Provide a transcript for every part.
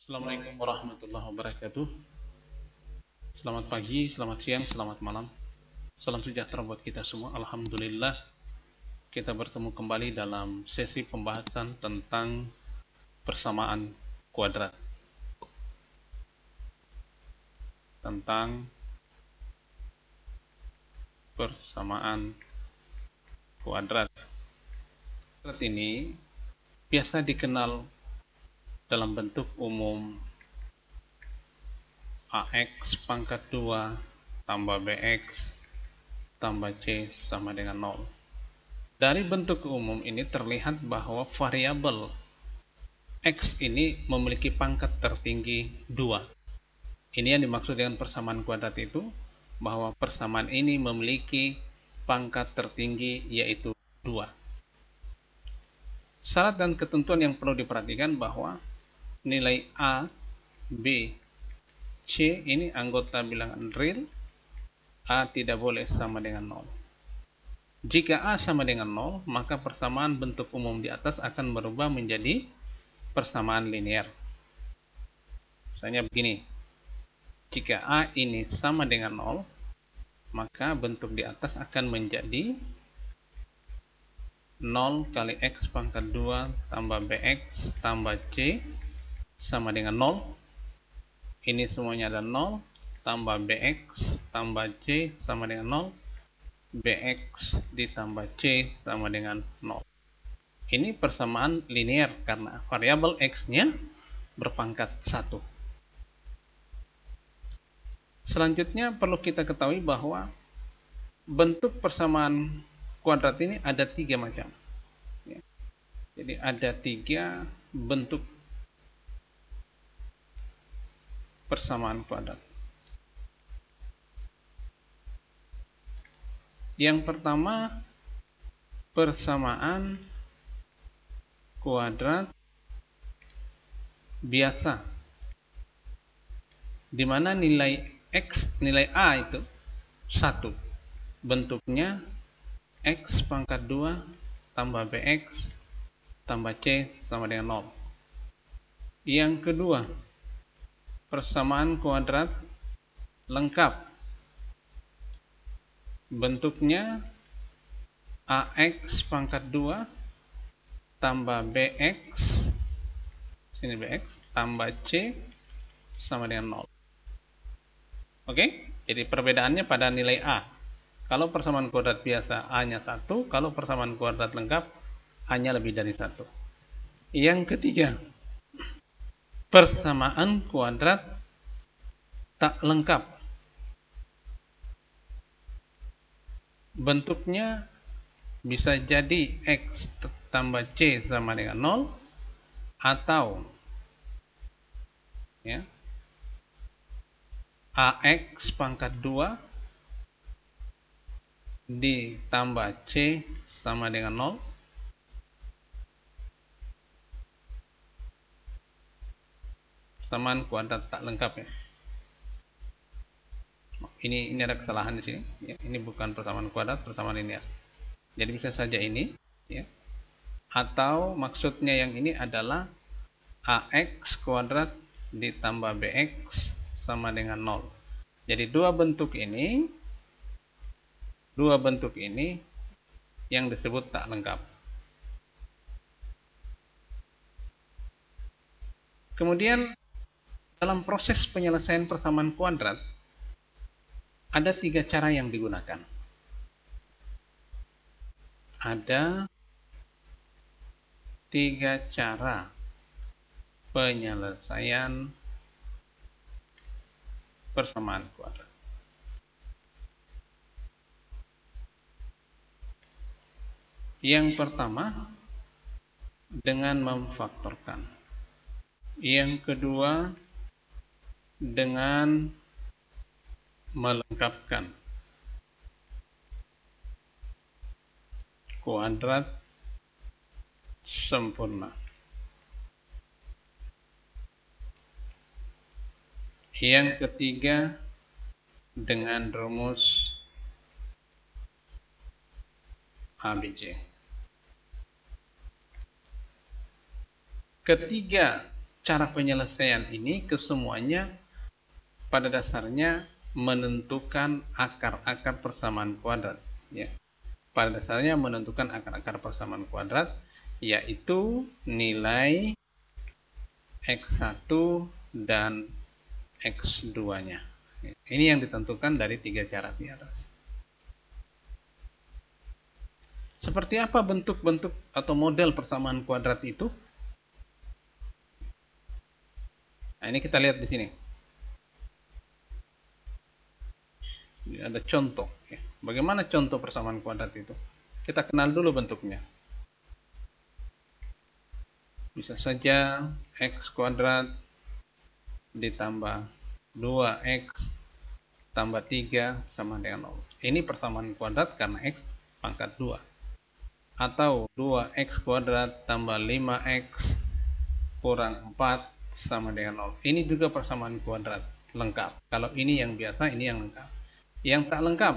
Assalamualaikum warahmatullahi wabarakatuh. Selamat pagi, selamat siang, selamat malam. Salam sejahtera buat kita semua. Alhamdulillah kita bertemu kembali dalam sesi pembahasan tentang persamaan kuadrat. Tentang persamaan kuadrat. Kuadrat ini biasa dikenal dalam bentuk umum AX pangkat 2 tambah BX tambah C sama dengan 0. Dari bentuk umum ini terlihat bahwa variabel X ini memiliki pangkat tertinggi 2. Ini yang dimaksud dengan persamaan kuadrat itu, bahwa persamaan ini memiliki pangkat tertinggi yaitu 2. Syarat dan ketentuan yang perlu diperhatikan bahwa nilai A, B, C ini anggota bilangan real. A tidak boleh sama dengan 0. Jika A sama dengan 0, maka persamaan bentuk umum di atas akan berubah menjadi persamaan linear. Misalnya begini, jika A ini sama dengan 0, maka bentuk di atas akan menjadi 0 kali X pangkat 2 tambah BX tambah C sama dengan 0. Ini semuanya ada 0, tambah BX tambah C sama dengan 0. BX ditambah C sama dengan 0. Ini persamaan linear karena variabel X-nya berpangkat 1. Selanjutnya perlu kita ketahui bahwa bentuk persamaan kuadrat ini ada 3 macam. Jadi ada 3 bentuk persamaan kuadrat. Yang pertama, persamaan kuadrat biasa, di mana nilai X, nilai A itu 1. Bentuknya X pangkat 2 tambah BX tambah C sama dengan 0. Yang kedua, persamaan kuadrat lengkap. Bentuknya AX pangkat 2 tambah BX, sini BX, tambah C sama dengan 0. Oke? Jadi perbedaannya pada nilai A. Kalau persamaan kuadrat biasa A-nya 1, kalau persamaan kuadrat lengkap A-nya lebih dari 1. Yang ketiga, persamaan kuadrat tak lengkap. Bentuknya bisa jadi X tambah C sama dengan 0, atau ya, AX pangkat 2 ditambah C sama dengan 0. Persamaan kuadrat tak lengkap ya. Ini ada kesalahan di sini. Ya, ini bukan persamaan kuadrat, persamaan linear. Jadi bisa saja ini, ya. Atau maksudnya yang ini adalah AX kuadrat ditambah BX sama dengan 0. Jadi dua bentuk ini yang disebut tak lengkap. Kemudian dalam proses penyelesaian persamaan kuadrat ada 3 cara yang digunakan. Ada 3 cara penyelesaian persamaan kuadrat. Yang pertama, dengan memfaktorkan. Yang kedua, dengan melengkapkan kuadrat sempurna. Yang ketiga, dengan rumus ABC. Ketiga cara penyelesaian ini kesemuanya pada dasarnya menentukan akar-akar persamaan kuadrat. Ya. Pada dasarnya menentukan akar-akar persamaan kuadrat, yaitu nilai X1 dan X2-nya. Ini yang ditentukan dari 3 cara di atas. Seperti apa bentuk-bentuk atau model persamaan kuadrat itu? Nah, ini kita lihat di sini. Ada contoh. Bagaimana contoh persamaan kuadrat itu? Kita kenal dulu bentuknya. Bisa saja X kuadrat ditambah 2X tambah 3 sama dengan 0. Ini persamaan kuadrat karena X pangkat 2. Atau 2X kuadrat tambah 5X kurang 4 sama dengan 0. Ini juga persamaan kuadrat lengkap. Kalau ini yang biasa, ini yang lengkap. Yang tak lengkap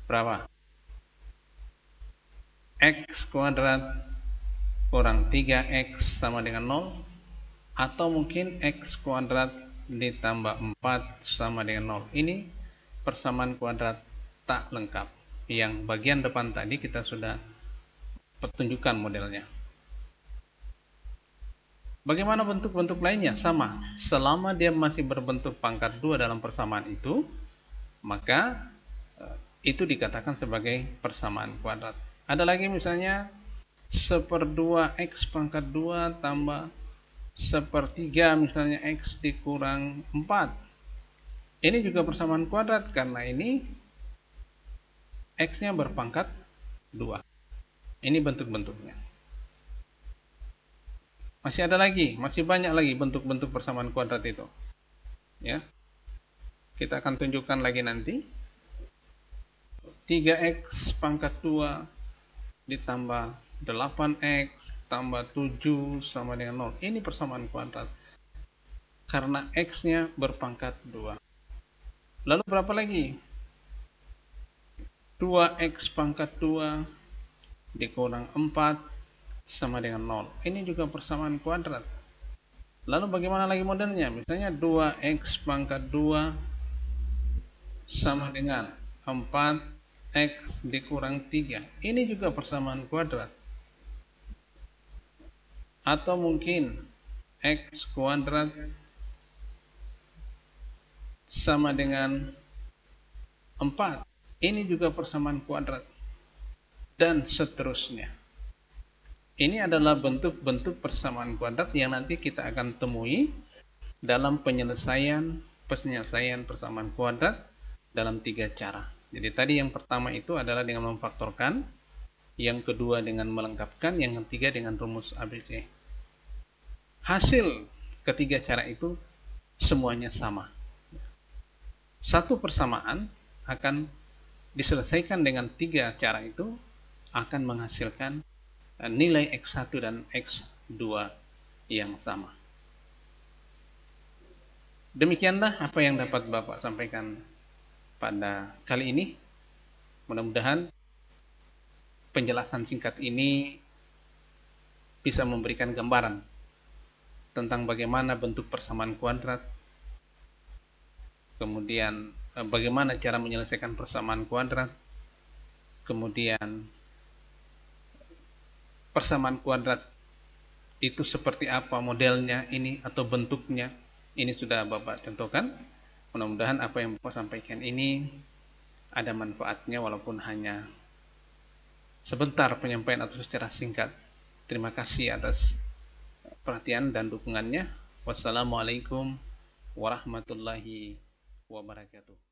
berapa? X kuadrat kurang 3X sama dengan 0. Atau mungkin X kuadrat ditambah 4 sama dengan 0. Ini persamaan kuadrat tak lengkap. Yang bagian depan tadi kita sudah pertunjukkan modelnya. Bagaimana bentuk-bentuk lainnya? Sama. Selama dia masih berbentuk pangkat 2 dalam persamaan itu, maka itu dikatakan sebagai persamaan kuadrat. Ada lagi misalnya 1/2X pangkat 2 tambah 1/3 misalnya X dikurang 4. Ini juga persamaan kuadrat karena ini X-nya berpangkat 2. Ini bentuk-bentuknya. Masih ada lagi, masih banyak lagi bentuk-bentuk persamaan kuadrat itu. Ya. Kita akan tunjukkan lagi nanti. 3X pangkat 2 ditambah 8X tambah 7 sama dengan 0. Ini persamaan kuadrat. Karena X-nya berpangkat 2. Lalu berapa lagi? 2X pangkat 2 dikurang 4 sama dengan 0. Ini juga persamaan kuadrat. Lalu bagaimana lagi modelnya? Misalnya 2X pangkat 2 sama dengan 4X dikurang 3. Ini juga persamaan kuadrat. Atau mungkin X kuadrat sama dengan 4. Ini juga persamaan kuadrat. Dan seterusnya. Ini adalah bentuk-bentuk persamaan kuadrat yang nanti kita akan temui dalam penyelesaian persamaan kuadrat dalam 3 cara. Jadi tadi yang pertama itu adalah dengan memfaktorkan, yang kedua dengan melengkapkan, yang ketiga dengan rumus ABC. Hasil ketiga cara itu semuanya sama. Satu persamaan akan diselesaikan dengan 3 cara itu akan menghasilkan nilai X1 dan X2 yang sama. Demikianlah apa yang dapat Bapak sampaikan pada kali ini. Mudah-mudahan penjelasan singkat ini bisa memberikan gambaran tentang bagaimana bentuk persamaan kuadrat, kemudian bagaimana cara menyelesaikan persamaan kuadrat, kemudian persamaan kuadrat itu seperti apa modelnya ini atau bentuknya. Ini sudah Bapak contohkan. Mudah-mudahan apa yang Bapak sampaikan ini ada manfaatnya walaupun hanya sebentar penyampaian atau secara singkat. Terima kasih atas perhatian dan dukungannya. Wassalamualaikum warahmatullahi wabarakatuh.